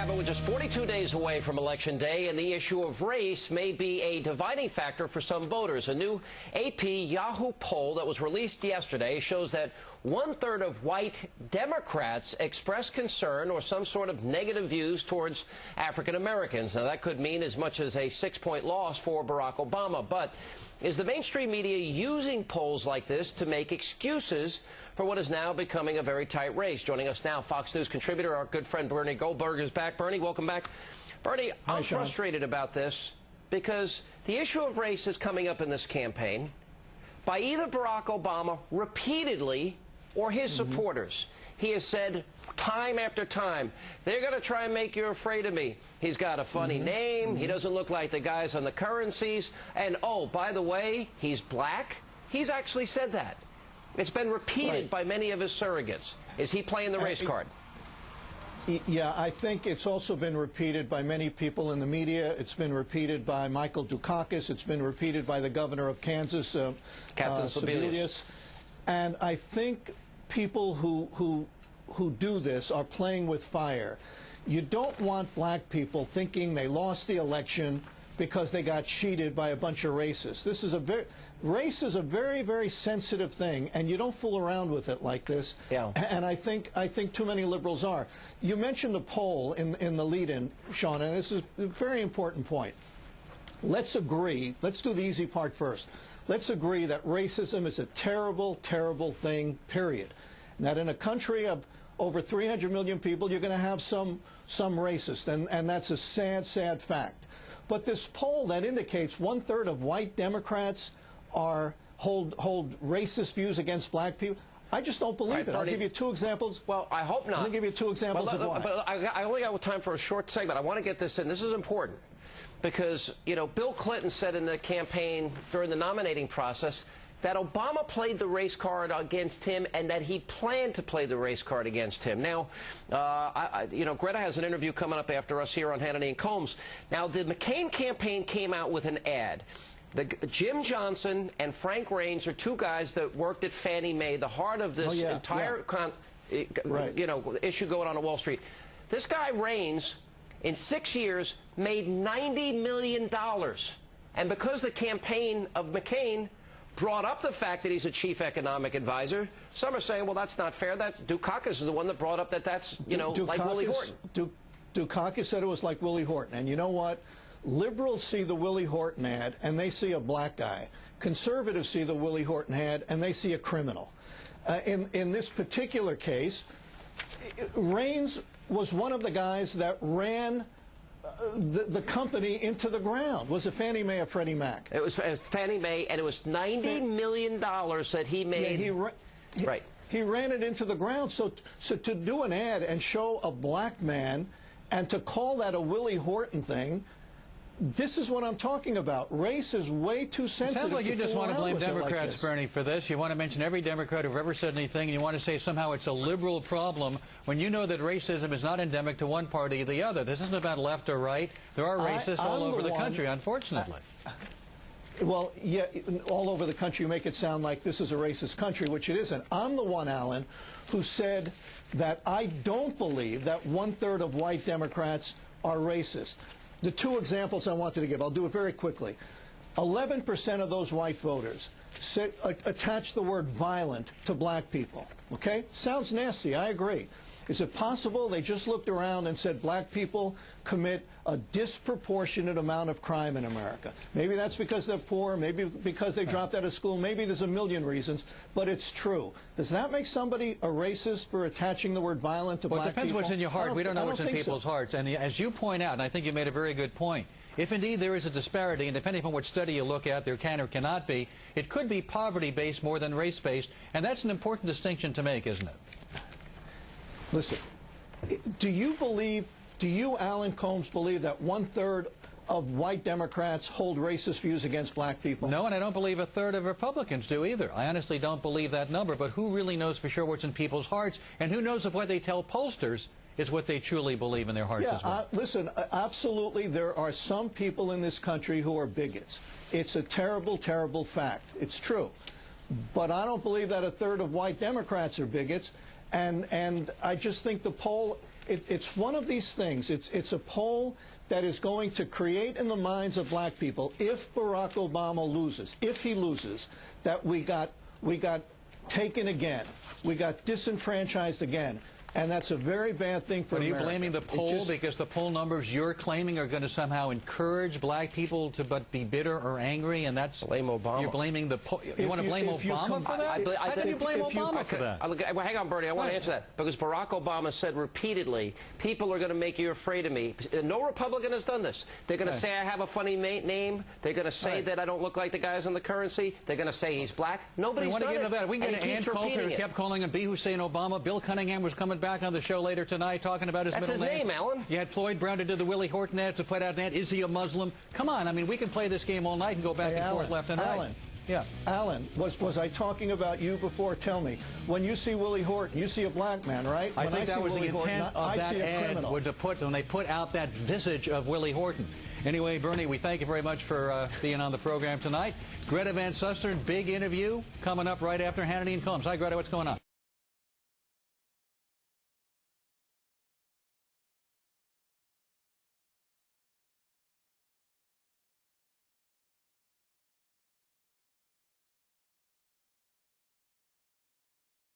have it, with just 42 days away from Election Day, and the issue of race may be a dividing factor for some voters. A new AP Yahoo poll that was released yesterday shows that one-third of white Democrats express concern or some sort of negative views towards African Americans. Now, that could mean as much as a 6-point loss for Barack Obama. But is the mainstream media using polls like this to make excuses for what is now becoming a very tight race? Joining us now, Fox News contributor, our good friend Bernard Goldberg is back. Bernie, welcome back. Bernie, I'm frustrated about this because the issue of race is coming up in this campaign by either Barack Obama repeatedly or his supporters. He has said time after time, they're going to try and make you afraid of me. He's got a funny name. He doesn't look like the guys on the currencies. And, oh, by the way, he's black. He's actually said that. It's been repeated by many of his surrogates. Is he playing the race card? Yeah, I think it's also been repeated by many people in the media. It's been repeated by Michael Dukakis. It's been repeated by the governor of Kansas, Captain Sebelius. And I think people who do this are playing with fire. You don't want black people thinking they lost the election because they got cheated by a bunch of racists. Race is a very, very sensitive thing, and you don't fool around with it like this. Yeah. And I think too many liberals are. You mentioned the poll in the lead-in, Sean, and this is a very important point. Let's agree. Let's do the easy part first. Let's agree that racism is a terrible, terrible thing, period. And that in a country of over 300 million people, you're going to have some racist, and that's a sad, sad fact. But this poll that indicates one-third of white Democrats hold racist views against black people, I just don't believe it. I'll give you two examples. Well, I hope not. Let me give you two examples of why. But I only got time for a short segment. I want to get this in. This is important because, you know, Bill Clinton said in the campaign during the nominating process that Obama played the race card against him and that he planned to play the race card against him. Now, you know, Greta has an interview coming up after us here on Hannity Colmes. Now, the McCain campaign came out with an ad. Jim Johnson and Frank Raines are two guys that worked at Fannie Mae, the heart of this entire you know, issue going on at Wall Street. This guy Raines, in 6 years, made $90 million. And because the campaign of McCain brought up the fact that he's a chief economic advisor, some are saying, well, that's not fair. That's Dukakis is the one that brought up that that's, you know, like Willie Horton. Dukakis said it was like Willie Horton. And you know what? Liberals see the Willie Horton ad, and they see a black guy. Conservatives see the Willie Horton ad, and they see a criminal. In this particular case, Raines was one of the guys that ran the company into the ground. Was it Fannie Mae or Freddie Mac? It was Fannie Mae, and it was $90 million that he made. Yeah, he ran it into the ground. So to do an ad and show a black man and to call that a Willie Horton thing, this is what I'm talking about. Race is way too sensitive. It sounds like you just want to blame Democrats, like Bernie, for this. You want to mention every Democrat who've ever said anything, and you want to say somehow it's a liberal problem when you know that racism is not endemic to one party or the other. This isn't about left or right. There are racists all over the country, unfortunately. Well, yeah, all over the country you make it sound like this is a racist country, which it isn't. I'm the one, Alan, who said that I don't believe that one-third of white Democrats are racist. The two examples I wanted to give, I'll do it very quickly. 11% of those white voters attach the word violent to black people. Okay? Sounds nasty, I agree. Is it possible they just looked around and said black people commit a disproportionate amount of crime in America? Maybe that's because they're poor, maybe because they dropped out of school, maybe there's a million reasons, but it's true. Does that make somebody a racist for attaching the word violent to black people? Well, it depends what's in your heart. We don't know what's in people's hearts. And as you point out, and I think you made a very good point, if indeed there is a disparity, and depending on what study you look at, there can or cannot be, it could be poverty-based more than race-based, and that's an important distinction to make, isn't it? Listen, do you, Alan Colmes, believe that one-third of white Democrats hold racist views against black people? No, and I don't believe a third of Republicans do either. I honestly don't believe that number, but who really knows for sure what's in people's hearts, and who knows if what they tell pollsters is what they truly believe in their hearts as well? Listen, absolutely, there are some people in this country who are bigots. It's a terrible, terrible fact. It's true. But I don't believe that a third of white Democrats are bigots. And I just think the poll it's one of these things. It's a poll that is going to create in the minds of black people, if Barack Obama loses, if he loses, that we got taken again. We got disenfranchised again. And that's a very bad thing for America. Are you blaming the poll because the poll numbers you're claiming are going to somehow encourage black people to be bitter or angry, and that's blame Obama? You're blaming the poll. You want to blame Obama for that? How can you blame Obama for that? Well, hang on, Bernie. I want to answer that because Barack Obama said repeatedly, "People are going to make you afraid of me." No Republican has done this. They're going to say I have a funny name. They're going to say that I don't look like the guys on the currency. They're going to say he's black. Nobody's done it. We want to get into that. We can get Ann Coulter, who kept calling him B. Hussein Obama. Bill Cunningham was coming back on the show later tonight talking about his That's middle his name, Alan. You had Floyd Brown to do the Willie Horton ads to put out that. Is he a Muslim? Come on. I mean, we can play this game all night and go back and forth left and right. Yeah. Alan, was I talking about you before? Tell me. When you see Willie Horton, you see a black man, right? I think that was the intent of that ad, when they put out that visage of Willie Horton. Anyway, Bernie, we thank you very much for being on the program tonight. Greta Van Susteren, big interview coming up right after Hannity and Colmes. Hi, Greta. What's going on?